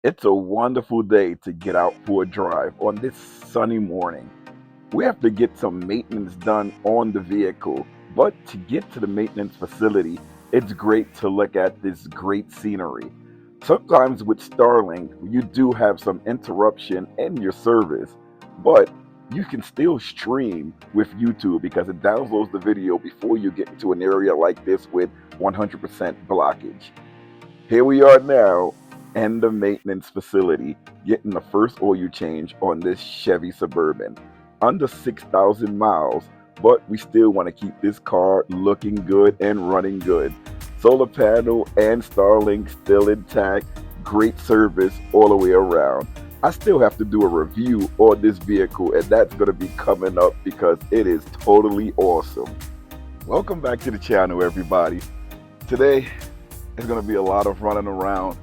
It's a wonderful day to get out for a drive on this sunny morning. We have to get some maintenance done on the vehicle, but to get to the maintenance facility, it's great to look at this great scenery. Sometimes with Starlink, you do have some interruption in your service, but you can still stream with YouTube because it downloads the video before you get into an area like this with 100% blockage. Here we are now in the maintenance facility getting the first oil change on this Chevy Suburban. Under 6,000 miles, but we still want to keep this car looking good and running good. Solar panel and Starlink still intact, great service all the way around. I still have to do a review on this vehicle, and that's going to be coming up because it is totally awesome. Welcome back to the channel, everybody. Today, it's going to be a lot of running around.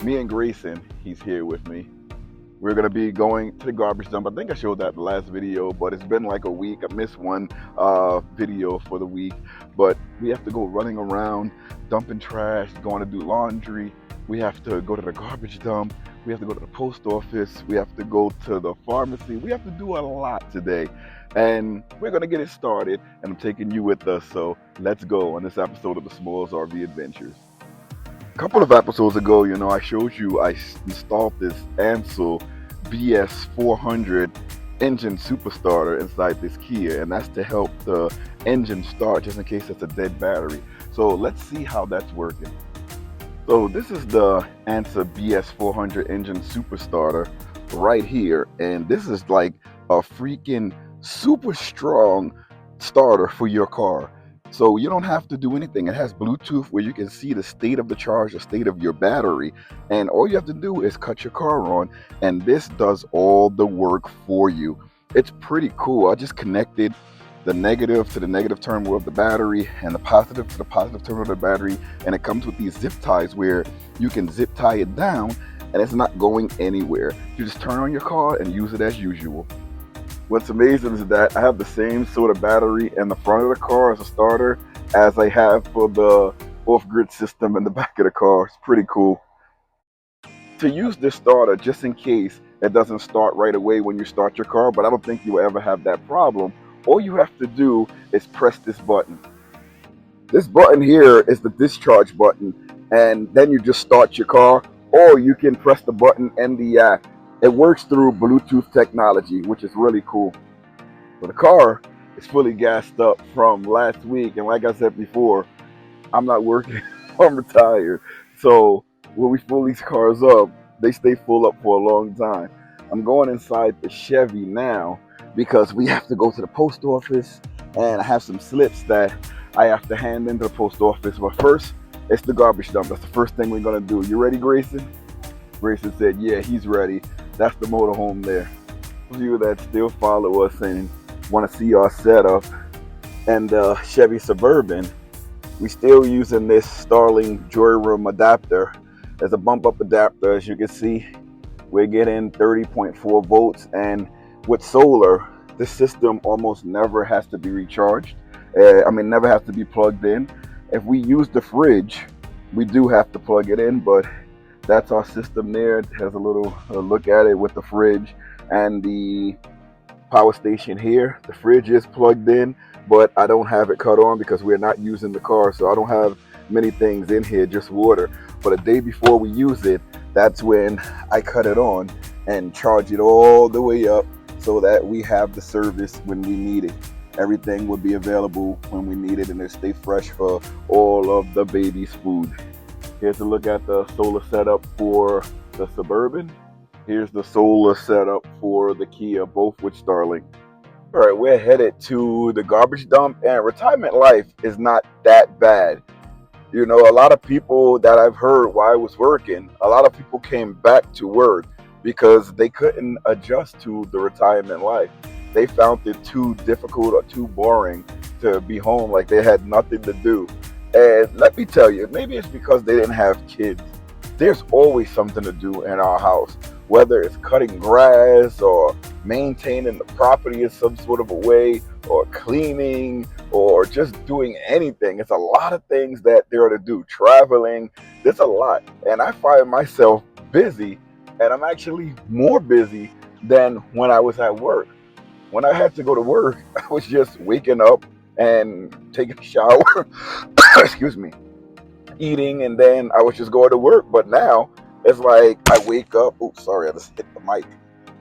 Me and Grayson, he's here with me. We're going to be going to the garbage dump. I think I showed that in the last video, but it's been like a week. I missed one video for the week, but we have to go running around, dumping trash, going to do laundry. We have to go to the garbage dump. We have to go to the post office. We have to go to the pharmacy. We have to do a lot today. And we're going to get it started, and I'm taking you with us. So let's go on this episode of the Smalls RV Adventures. A couple of episodes ago, I showed you I installed this ANCEL BS400 engine superstarter inside this Kia, and that's to help the engine start just in case it's a dead battery. So let's see how that's working. So this is the ANCEL BS400 engine superstarter right here, and this is like a freaking super strong starter for your car. So you don't have to do anything. It has Bluetooth where you can see the state of the charge, the state of your battery, and all you have to do is cut your car on, and this does all the work for you. It's pretty cool. I just connected the negative to the negative terminal of the battery and the positive to the positive terminal of the battery, and it comes with these zip ties where you can zip tie it down and it's not going anywhere. You just turn on your car and use it as usual. What's amazing is that I have the same sort of battery in the front of the car as a starter as I have for the off-grid system in the back of the car. It's pretty cool. To use this starter, just in case it doesn't start right away when you start your car, but I don't think you'll ever have that problem, all you have to do is press this button. This button here is the discharge button, and then you just start your car, or you can press the button in the app. It works through Bluetooth technology, which is really cool. So the car is fully gassed up from last week, and like I said before, I'm not working, I'm retired. So when we fill these cars up, they stay full up for a long time. I'm going inside the Chevy now because we have to go to the post office, and I have some slips that I have to hand into the post office. But first, it's the garbage dump. That's the first thing we're gonna do. You ready, Grayson? Grayson said, yeah, he's ready. That's the motorhome there. Those of you that still follow us and want to see our setup and the Chevy Suburban, we still using this Starlink Joyroom adapter as a bump up adapter. As you can see, we're getting 30.4 volts, and with solar, this system almost never has to be recharged. Never has to be plugged in. If we use the fridge, we do have to plug it in, but that's our system there. It has a little look at it with the fridge and the power station here. The fridge is plugged in, but I don't have it cut on because we're not using the car, so I don't have many things in here, just water. But a day before we use it, that's when I cut it on and charge it all the way up so that we have the service when we need it. Everything will be available when we need it, and it'll stay fresh for all of the baby's food. Here's a look at the solar setup for the Suburban. Here's the solar setup for the Kia, both with Starlink. All right, we're headed to the garbage dump, and retirement life is not that bad. A lot of people that I've heard while I was working, a lot of people came back to work because they couldn't adjust to the retirement life. They found it too difficult or too boring to be home, like they had nothing to do. And let me tell you, maybe it's because they didn't have kids. There's always something to do in our house, whether it's cutting grass or maintaining the property in some sort of a way, or cleaning, or just doing anything. It's a lot of things that there are to do. Traveling, there's a lot. And I find myself busy and I'm actually more busy than when I was at work. When I had to go to work, I was just waking up and taking a shower, excuse me, eating, and then I was just going to work. But now it's like I wake up. Oh, sorry, I just hit the mic.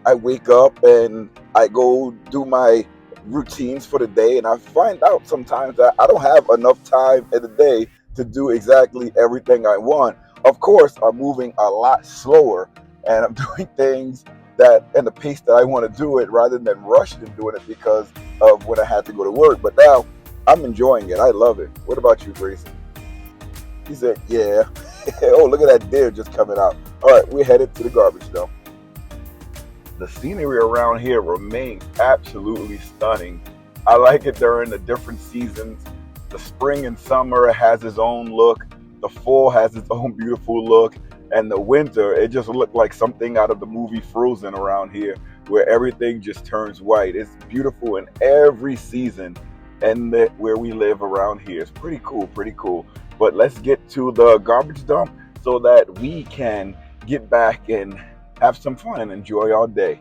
I wake up and I go do my routines for the day, and I find out sometimes that I don't have enough time in the day to do exactly everything I want. Of course, I'm moving a lot slower, and I'm doing things that in the pace that I want to do it rather than rushing and doing it because of when I had to go to work. But now I'm enjoying it. I love it. What about you, Grayson? He said, yeah. Oh, look at that deer just coming out. All right, we're headed to the garbage dump. The scenery around here remains absolutely stunning. I like it during the different seasons. The spring and summer has its own look. The fall has its own beautiful look. And the winter, it just looked like something out of the movie Frozen around here, where everything just turns white. It's beautiful in every season. And where we live around here, it's pretty cool, pretty cool. But let's get to the garbage dump so that we can get back and have some fun and enjoy our day.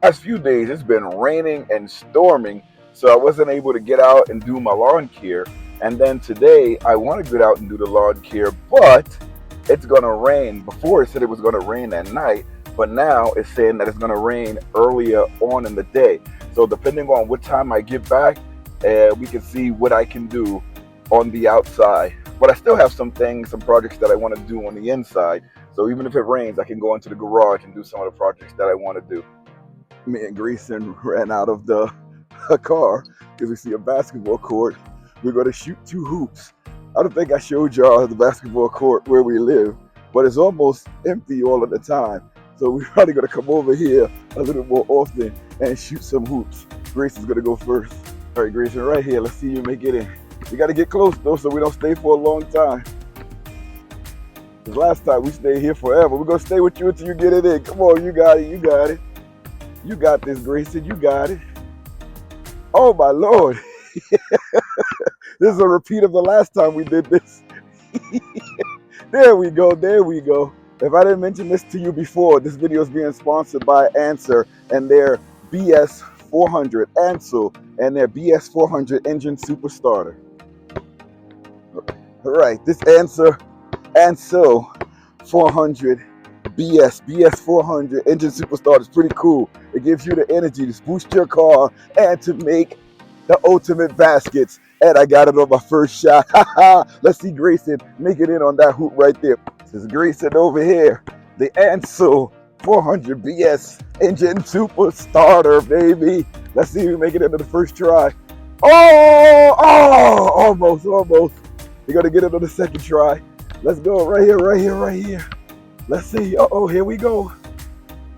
Last few days it's been raining and storming, so I wasn't able to get out and do my lawn care. And then today I want to get out and do the lawn care, but it's gonna rain. Before it said it was gonna rain at night, but now it's saying that it's gonna rain earlier on in the day. So depending on what time I get back, we can see what I can do on the outside. But I still have some things, some projects that I want to do on the inside. So even if it rains, I can go into the garage and do some of the projects that I want to do. Me and Grayson ran out of the car because we see a basketball court. We're going to shoot 2 hoops. I don't think I showed y'all the basketball court where we live, but it's almost empty all of the time. So we're probably going to come over here a little more often and shoot some hoops. Grayson's going to go first. All right, Grayson, right here. Let's see you make it in. We got to get close, though, so we don't stay for a long time. Because last time we stayed here forever. We're going to stay with you until you get it in. Come on, you got it, you got it. You got this, Grayson, you got it. Oh, my Lord. This is a repeat of the last time we did this. There we go, there we go. If I didn't mention this to you before, this video is being sponsored by ANCEL and their BS400, ANCEL and their BS400 engine super starter. All right, this ANCEL 400 BS400 engine super starter is pretty cool. It gives you the energy to boost your car and to make the ultimate baskets. And I got it on my first shot. Let's see Grayson make it in on that hoop right there. This is Grayson over here. The ANCEL 400 BS engine super starter, baby. Let's see if we make it into the first try. Oh, almost. We're gonna get it on the second try. Let's go right here. Let's see. Here we go.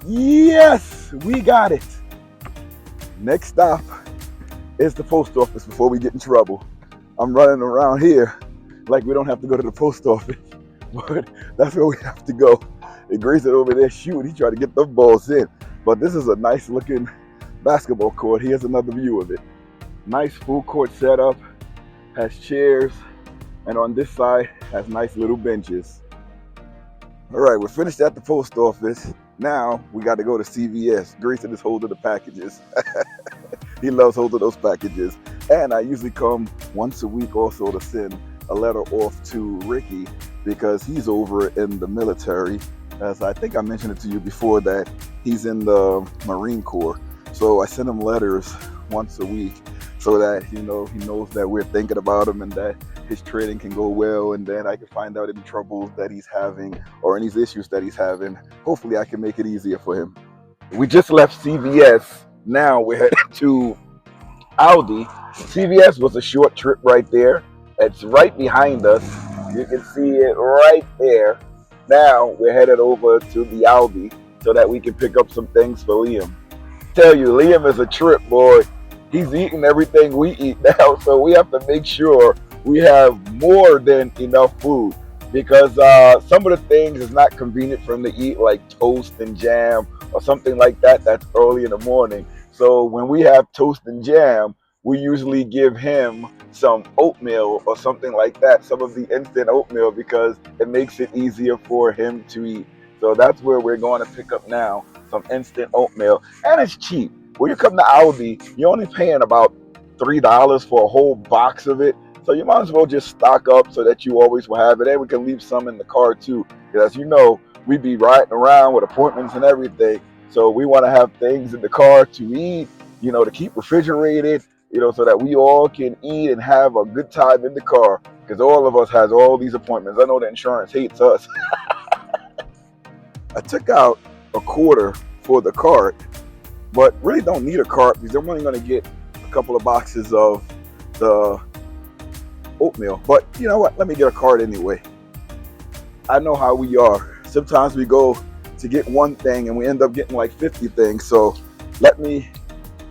Yes, we got it. Next stop is the post office before we get in trouble. I'm running around here like we don't have to go to the post office, but that's where we have to go. And Grayson over there shooting, he tried to get the balls in. But this is a nice looking basketball court. Here's another view of it. Nice full court setup, has chairs, and on this side has nice little benches. All right, we're finished at the post office. Now we got to go to CVS. Grayson is holding the packages. He loves holding those packages. And I usually come once a week also to send a letter off to Ricky because he's over in the military. As I think I mentioned it to you before that he's in the Marine Corps. So I send him letters once a week so that, he knows that we're thinking about him and that his training can go well, and then I can find out any troubles that he's having or any issues that he's having. Hopefully I can make it easier for him. We just left CVS. Now we're headed to Aldi. CVS was a short trip right there. It's right behind us. You can see it right there. Now we're headed over to the Aldi so that we can pick up some things for Liam. Tell you, Liam is a trip, boy. He's eating everything we eat now, so we have to make sure we have more than enough food because some of the things is not convenient for him to eat, like toast and jam or something like that. That's early in the morning. So when we have toast and jam, we usually give him some oatmeal or something like that, some of the instant oatmeal, because it makes it easier for him to eat. So that's where we're going to pick up now, some instant oatmeal. And it's cheap. When you come to Aldi, you're only paying about $3 for a whole box of it. So you might as well just stock up so that you always will have it. And we can leave some in the car too. Because as you know, we be riding around with appointments and everything. So we want to have things in the car to eat, to keep refrigerated, so that we all can eat and have a good time in the car. Because all of us has all these appointments. I know the insurance hates us. I took out a quarter for the cart, but really don't need a cart because I'm only going to get a couple of boxes of the oatmeal. But you know what? Let me get a cart anyway. I know how we are. Sometimes we go to get one thing and we end up getting like 50 things. So let me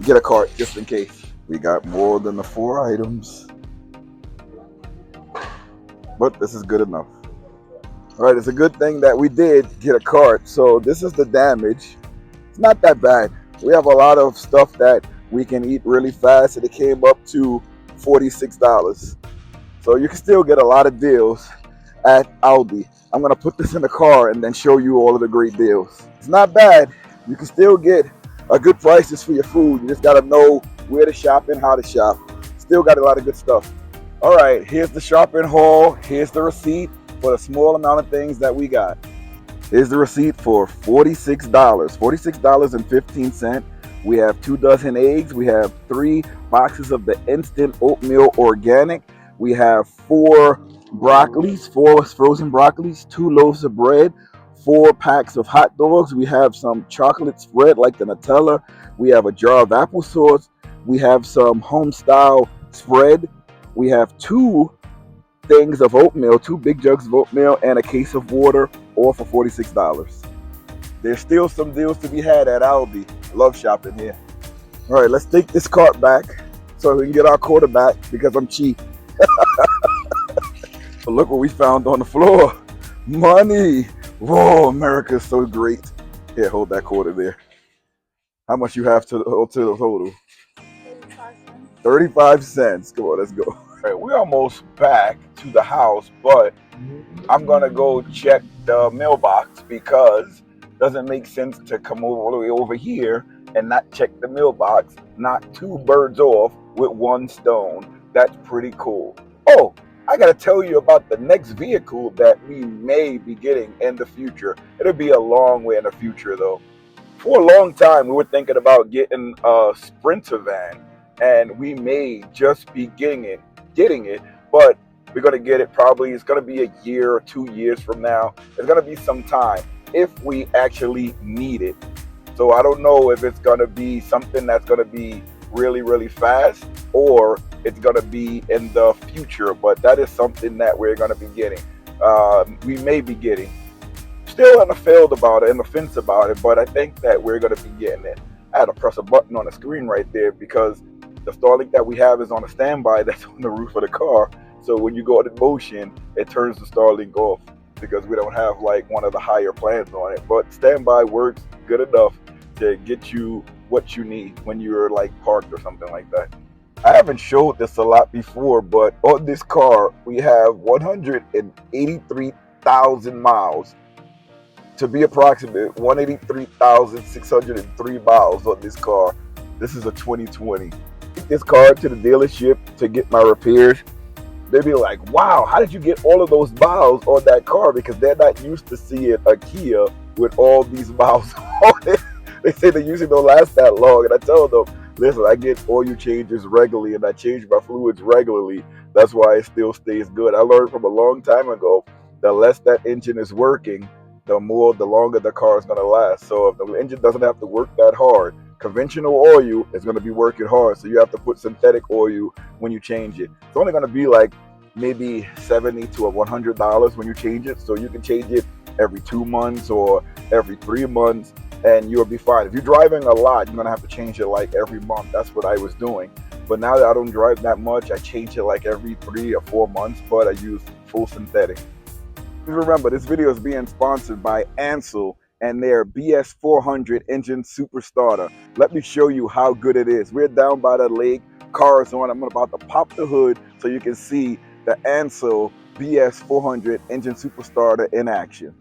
get a cart just in case. We got more than the 4 items, but this is good enough. All right, it's a good thing that we did get a cart. So this is the damage. It's not that bad. We have a lot of stuff that we can eat really fast, and it came up to $46. So you can still get a lot of deals at Aldi. I'm gonna put this in the car and then show you all of the great deals. It's not bad. You can still get a good prices for your food. You just gotta know where to shop and how to shop. Still got a lot of good stuff. All right, here's the shopping haul. Here's the receipt for the small amount of things that we got. Here's the receipt for $46, $46.15. We have 2 dozen eggs. We have 3 boxes of the instant oatmeal organic. We have 4 broccolis, 4 frozen broccolis, 2 loaves of bread, 4 packs of hot dogs. We have some chocolate spread like the Nutella. We have a jar of applesauce. We have some home style spread. We have 2 things of oatmeal, 2 big jugs of oatmeal, and a case of water, all for $46. There's still some deals to be had at Aldi. Love shopping here. All right, let's take this cart back so we can get our quarterback because I'm cheap. But look what we found on the floor. Money. Whoa, America's so great. Here, hold that quarter there. How much you have to the total? 35 cents. Come on, let's go. All right, we're almost back to the house, but I'm gonna go check the mailbox because it doesn't make sense to come all the way over here and not check the mailbox. Not 2 birds off with 1 stone. That's pretty cool. Oh, I gotta tell you about the next vehicle that we may be getting in the future. It'll be a long way in the future though. For a long time, we were thinking about getting a Sprinter van, and we may just be getting it, but we're gonna get it probably. It's gonna be a year or 2 years from now. It's gonna be some time if we actually need it. So I don't know if it's gonna be something that's gonna be really, really fast, or it's gonna be in the future. But that is something that we're gonna be getting. We may be getting. Still on the field about it, in the fence about it, but I think that we're gonna be getting it. I had to press a button on the screen right there because the Starlink that we have is on a standby that's on the roof of the car. So when you go in motion, it turns the Starlink off because we don't have like one of the higher plans on it. But standby works good enough to get you what you need when you're like parked or something like that. I haven't showed this a lot before, but on this car, we have 183,000 miles. To be approximate, 183,603 miles on this car. This is a 2020. Take this car to the dealership to get my repairs. They'd be like, wow, how did you get all of those miles on that car? Because they're not used to seeing a Kia with all these miles on it. They say they usually don't last that long. And I tell them, listen, I get oil changes regularly and I change my fluids regularly. That's why it still stays good. I learned from a long time ago, the less that engine is working, the longer the car is going to last. So if the engine doesn't have to work that hard, conventional oil is going to be working hard. So you have to put synthetic oil when you change it. It's only going to be like maybe $70 to $100 when you change it. So you can change it every 2 months or every 3 months and you'll be fine. If you're driving a lot, you're going to have to change it like every month. That's what I was doing. But now that I don't drive that much, I change it like every 3 or 4 months, but I use full synthetic. Remember, this video is being sponsored by ANCEL and their BS400 engine super starter. Let me show you how good it is. We're down by the lake, car is on. I'm about to pop the hood so you can see the ANCEL BS400 engine super starter in action.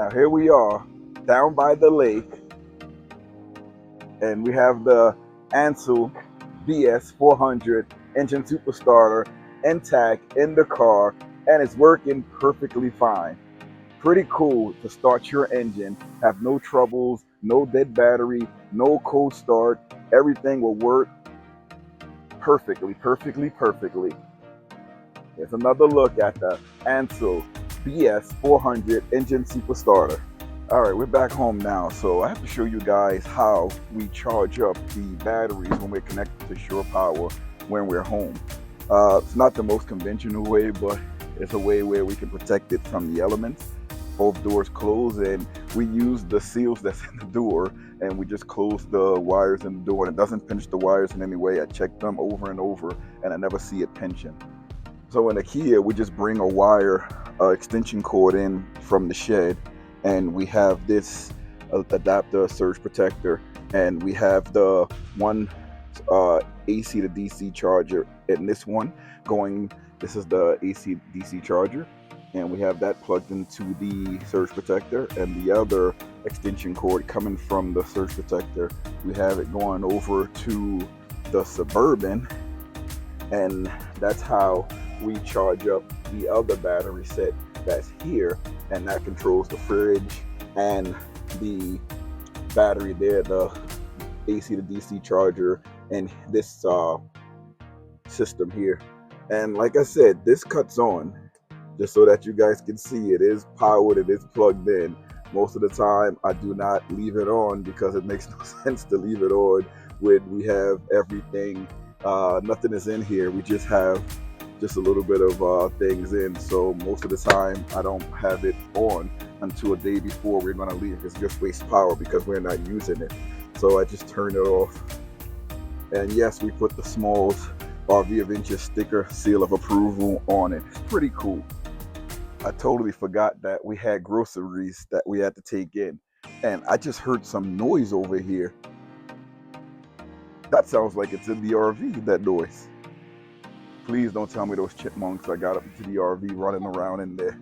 Now here we are down by the lake, and we have the ANCEL BS400 engine superstarter intact in the car, and it's working perfectly fine. Pretty cool to start your engine, have no troubles, no dead battery, no cold start. Everything will work perfectly. Here's another look at the ANCEL BS400 engine superstarter. All right, we're back home now, so I have to show you guys how we charge up the batteries when we're connected to shore power when we're home. It's not the most conventional way, but it's a way where we can protect it from the elements. Both doors close, and we use the seals that's in the door, and we just close the wires in the door, and it doesn't pinch the wires in any way. I check them over and over, and I never see it pinching. So in the Kia, we just bring a wire extension cord in from the shed, and we have this adapter surge protector, and we have the one AC to DC charger in this one going. This is the AC DC charger, and we have that plugged into the surge protector, and the other extension cord coming from the surge protector, we have it going over to the Suburban, and that's how we charge up the other battery set that's here, and that controls the fridge and the battery there, the AC to DC charger, and this system here. And like I said, this cuts on just so that you guys can see it is powered, it is plugged in. Most of the time I do not leave it on because it makes no sense to leave it on when we have everything. Nothing is in here. We just have just a little bit of things in, so most of the time I don't have it on until a day before we're going to leave. It's just waste power because we're not using it, so I just turn it off. And yes, we put the Smalls RV Adventures sticker seal of approval on it. It's pretty cool. I totally forgot that we had groceries that we had to take in, and I just heard some noise over here. That sounds like it's in the RV, that noise. Please don't tell me those chipmunks I got up into the RV running around in there,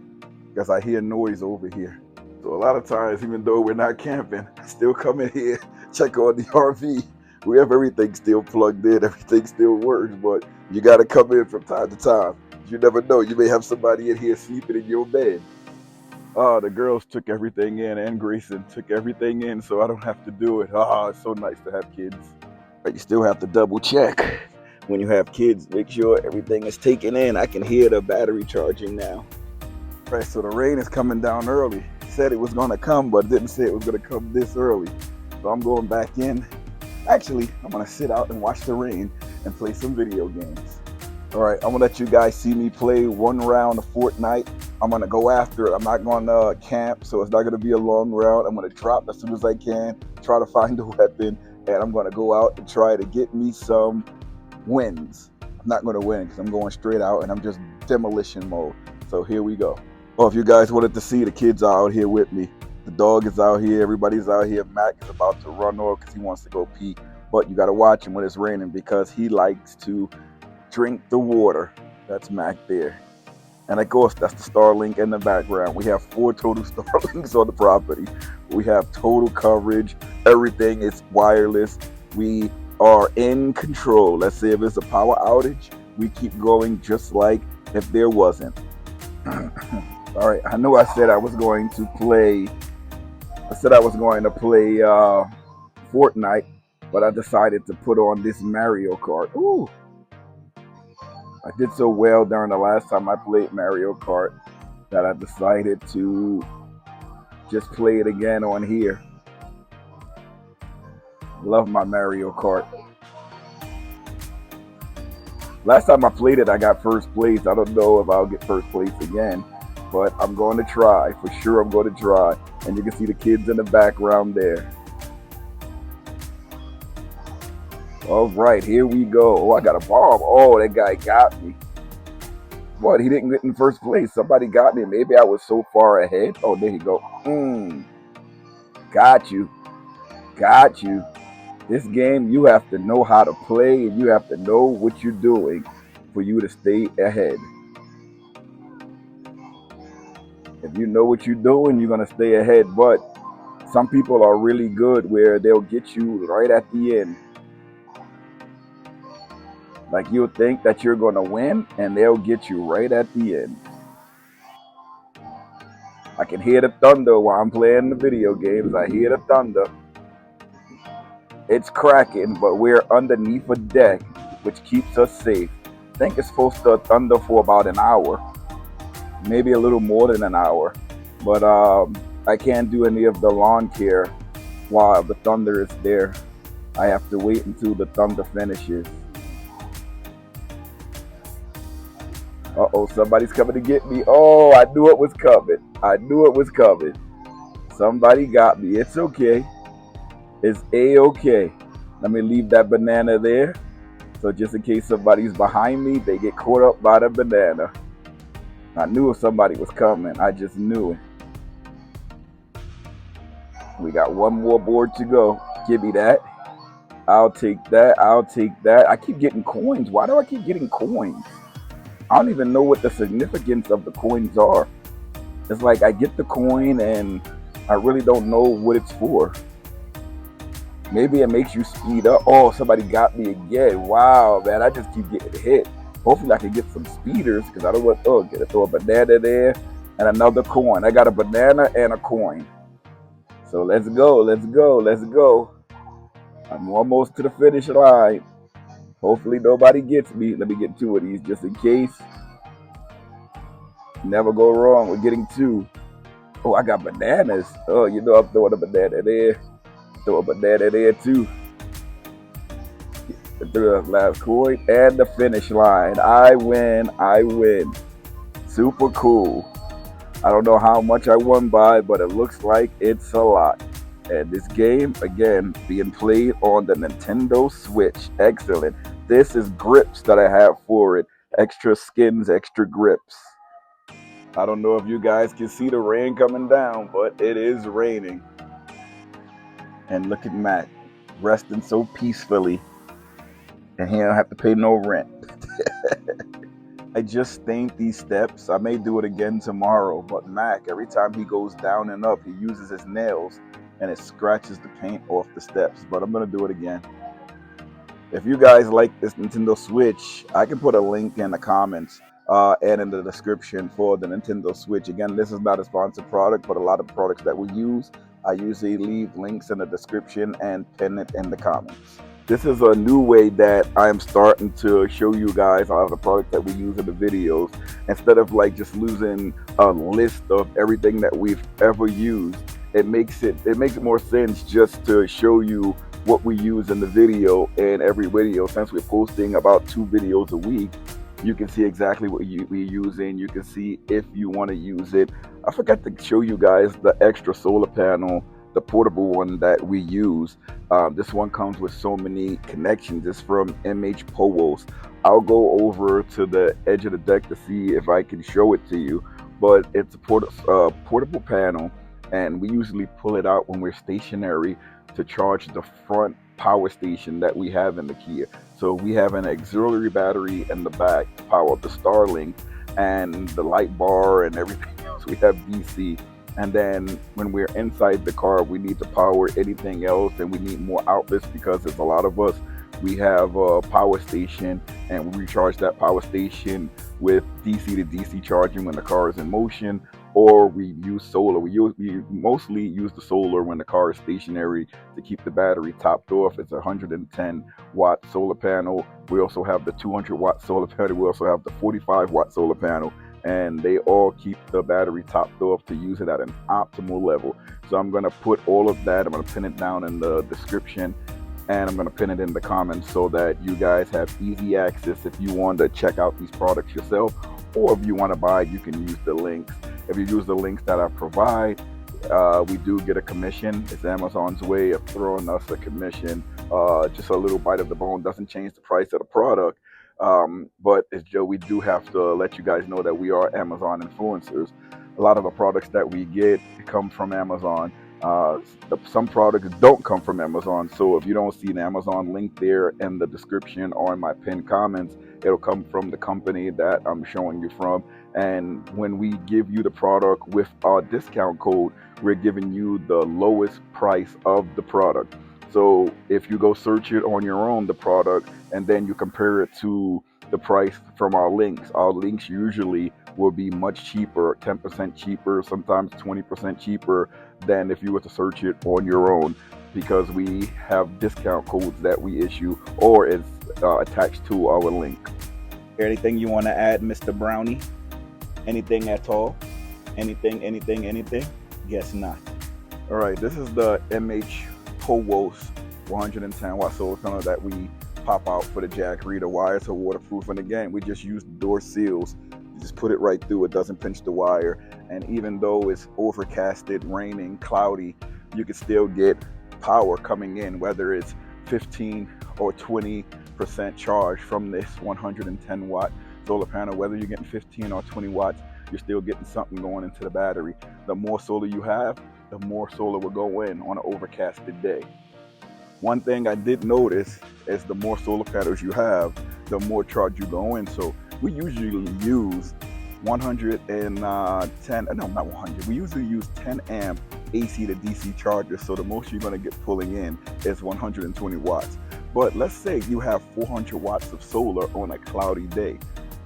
because I hear noise over here. So a lot of times, even though we're not camping, I still come in here, check on the RV. We have everything still plugged in, everything still works, but you got to come in from time to time. You never know, you may have somebody in here sleeping in your bed. The girls took everything in, and Grayson took everything in, so I don't have to do it. It's so nice to have kids. But you still have to double check. When you have kids, make sure everything is taken in. I can hear the battery charging now. Right, so the rain is coming down early. It said it was going to come, but it didn't say it was going to come this early. So I'm going back in. Actually, I'm going to sit out and watch the rain and play some video games. All right, I'm going to let you guys see me play one round of Fortnite. I'm going to go after it. I'm not going to camp, so it's not going to be a long round. I'm going to drop as soon as I can, try to find a weapon, and I'm going to go out and try to get me some wins. I'm not going to win because I'm going straight out and I'm just demolition mode. So here we go. Well, if you guys wanted to see, the kids are out here with me. The dog is out here. Everybody's out here. Mac is about to run off because he wants to go pee. But you got to watch him when it's raining because he likes to drink the water. That's Mac there. And of course, that's the Starlink in the background. We have 4 total Starlinks on the property. We have total coverage. Everything is wireless. We are in control. Let's say if it's a power outage, we keep going just like if there wasn't. All right, I know I said I was going to play Fortnite, but I decided to put on this Mario Kart. Ooh, I did so well during the last time I played Mario Kart that I decided to just play it again on here. Love my Mario Kart. Last time I played it, I got first place. I don't know if I'll get first place again, but I'm going to try. For sure, I'm going to try. And you can see the kids in the background there. All right, here we go. Oh, I got a bomb. Oh, that guy got me. What? He didn't get in first place. Somebody got me. Maybe I was so far ahead. Oh, there you go. Got you. Got you. This game, you have to know how to play, and you have to know what you're doing for you to stay ahead. If you know what you're doing, you're gonna stay ahead. But some people are really good where they'll get you right at the end. Like you'll think that you're gonna win, and they'll get you right at the end. I can hear the thunder while I'm playing the video games. I hear the thunder. It's cracking, but we're underneath a deck, which keeps us safe. I think it's supposed to thunder for about an hour, maybe a little more than an hour. But I can't do any of the lawn care while the thunder is there. I have to wait until the thunder finishes. Uh-oh, somebody's coming to get me. Oh, I knew it was coming. I knew it was coming. Somebody got me. It's okay. It's A-okay. Let me leave that banana there. So just in case somebody's behind me, they get caught up by the banana. I knew somebody was coming. I just knew it. We got one more board to go. Give me that. I'll take that. I'll take that. I keep getting coins. Why do I keep getting coins? I don't even know what the significance of the coins are. It's like I get the coin and I really don't know what it's for. Maybe it makes you speed up. Oh, somebody got me again. Wow, man, I just keep getting hit. Hopefully I can get some speeders because I don't want to throw a banana there and another coin. I got a banana and a coin. So let's go, let's go, let's go. I'm almost to the finish line. Hopefully nobody gets me. Let me get two of these just in case. Never go wrong with getting two. Oh, I got bananas. Oh, you know I'm throwing a banana there. Throw a banana there too. The last coin and the finish line. I win. I win. Super cool. I don't know how much I won by, but it looks like it's a lot. And this game, again, being played on the Nintendo Switch. Excellent. This is grips that I have for it. Extra skins, extra grips. I don't know if you guys can see the rain coming down, but it is raining. And look at Matt, resting so peacefully. And he don't have to pay no rent. I just stained these steps. I may do it again tomorrow, but Mac, every time he goes down and up, he uses his nails and it scratches the paint off the steps. But I'm going to do it again. If you guys like this Nintendo Switch, I can put a link in the comments and in the description for the Nintendo Switch. Again, this is not a sponsored product, but a lot of products that we use, I usually leave links in the description and pin it in the comments. This is a new way that I'm starting to show you guys all of the products that we use in the videos. Instead of like just losing a list of everything that we've ever used, it makes it more sense just to show you what we use in the video. In every video, since we're posting about 2 videos a week, you can see exactly what we're using. You can see if you want to use it. I forgot to show you guys the extra solar panel, the portable one that we use. This one comes with so many connections. It's from MH I'll go over to the edge of the deck to see if I can show it to you, but it's a portable panel, and we usually pull it out when we're stationary to charge the front power station that we have in the Kia. So we have an auxiliary battery in the back to power up the Starlink and the light bar and everything else. We have DC. And then when we're inside the car, we need to power anything else, and we need more outlets because there's a lot of us. We have a power station, and we recharge that power station with DC to DC charging when the car is in motion, or we use solar. We mostly use the solar when the car is stationary to keep the battery topped off. It's a 110-watt solar panel. We also have the 200-watt solar panel. We also have the 45-watt solar panel. And they all keep the battery topped off to use it at an optimal level. So I'm going to put all of that, I'm going to pin it down in the description, and I'm going to pin it in the comments so that you guys have easy access if you want to check out these products yourself, or if you want to buy, you can use the links. If you use the links that I provide, we do get a commission. It's Amazon's way of throwing us a commission. Just a little bite of the bone doesn't change the price of the product. But as Joe, we do have to let you guys know that we are Amazon influencers. A lot of the products that we get come from Amazon. Some products don't come from Amazon. So if you don't see an Amazon link there in the description or in my pinned comments, it'll come from the company that I'm showing you from. And when we give you the product with our discount code, we're giving you the lowest price of the product. So if you go search it on your own, the product, and then you compare it to the price from our links usually will be much cheaper, 10% cheaper, sometimes 20% cheaper than if you were to search it on your own, because we have discount codes that we issue or is attached to our link. Anything you want to add, Mr. Brownie? Anything at all? Anything? Guess not. All right, this is the PowMR 110 watt solar panel that we pop out for the jack reader. Wires are waterproof, and again, we just use door seals. You just put it right through. It doesn't pinch the wire. And even though it's overcasted, raining, cloudy, you can still get power coming in, whether it's 15 or 20% charge from this 110 watt solar panel. Whether you're getting 15 or 20 watts, you're still getting something going into the battery. The more solar you have, the more solar will go in on an overcasted day. One thing I did notice is the more solar panels you have, the more charge you go in. So we usually use 110, no, not 100. We usually use 10 amp AC to DC chargers. So the most you're going to get pulling in is 120 watts. But let's say you have 400 watts of solar on a cloudy day.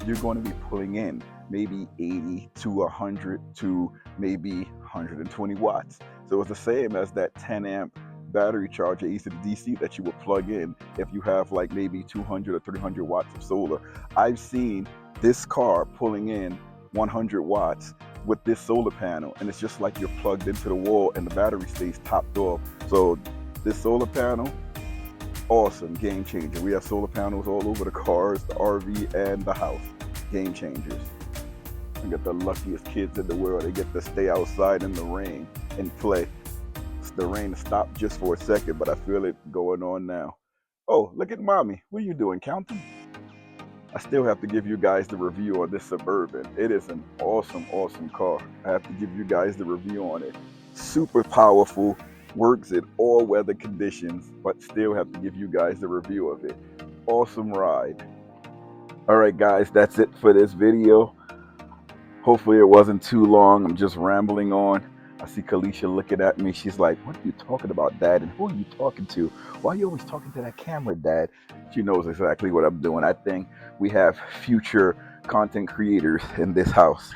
You're going to be pulling in maybe 80 to 100 to maybe 120 watts. So it's the same as that 10 amp battery charger AC to DC that you would plug in if you have like maybe 200 or 300 watts of solar. I've seen this car pulling in 100 watts with this solar panel, and it's just like you're plugged into the wall and the battery stays topped off. So this solar panel, awesome, game changer. We have solar panels all over the cars, the RV, and the house. Game changers. We got the luckiest kids in the world. They get to stay outside in the rain and play. The rain stopped just for a second, but I feel it going on now. Oh, look at mommy. What are you doing, counting? I still have to give you guys the review on this Suburban. It is an awesome, awesome car. I have to give you guys the review on it. Super powerful, works in all weather conditions, but still have to give you guys the review of it. Awesome ride. All right, guys, that's it for this video. Hopefully it wasn't too long. I'm just rambling on. I see Kalisha looking at me. She's like, what are you talking about, Dad? And who are you talking to? Why are you always talking to that camera, Dad? She knows exactly what I'm doing. I think we have future content creators in this house.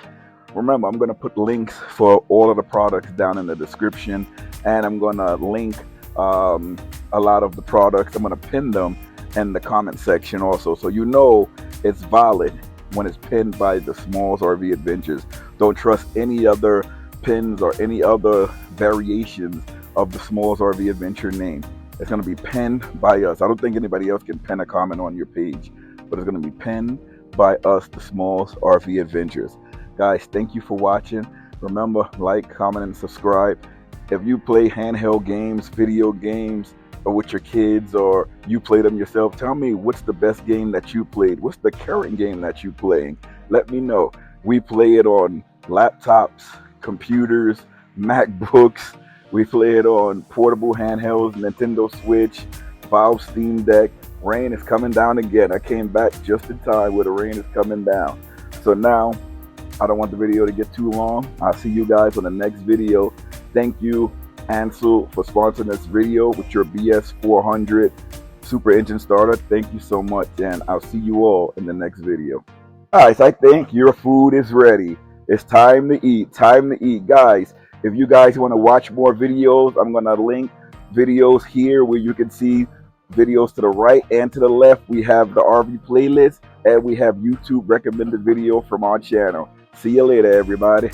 Remember, I'm going to put links for all of the products down in the description. And I'm going to link a lot of the products. I'm going to pin them in the comment section also. So you know it's valid when it's pinned by the Smalls RV Adventures. Don't trust any other pins or any other variations of the Smalls RV Adventure name. It's going to be pinned by us. I don't think anybody else can pin a comment on your page, but it's going to be pinned by us, the Smalls RV Adventures. Guys, thank you for watching. Remember, like, comment, and subscribe. If you play handheld games, video games, or with your kids, or you play them yourself, tell me what's the best game that you played. What's the current game that you playing? Let me know. We play it on laptops, computers, MacBooks. We play it on portable handhelds, Nintendo Switch, Valve Steam Deck. Rain is coming down again. I came back just in time where the rain is coming down. So now, I don't want the video to get too long. I'll see you guys on the next video. Thank you, ANCEL, for sponsoring this video with your BS400 super engine starter. Thank you so much, and I'll see you all in the next video. Guys, I think your food is ready. It's time to eat. Time to eat. Guys, if you guys want to watch more videos, I'm going to link videos here where you can see videos to the right and to the left. We have the RV playlist, and we have YouTube recommended video from our channel. See you later, everybody.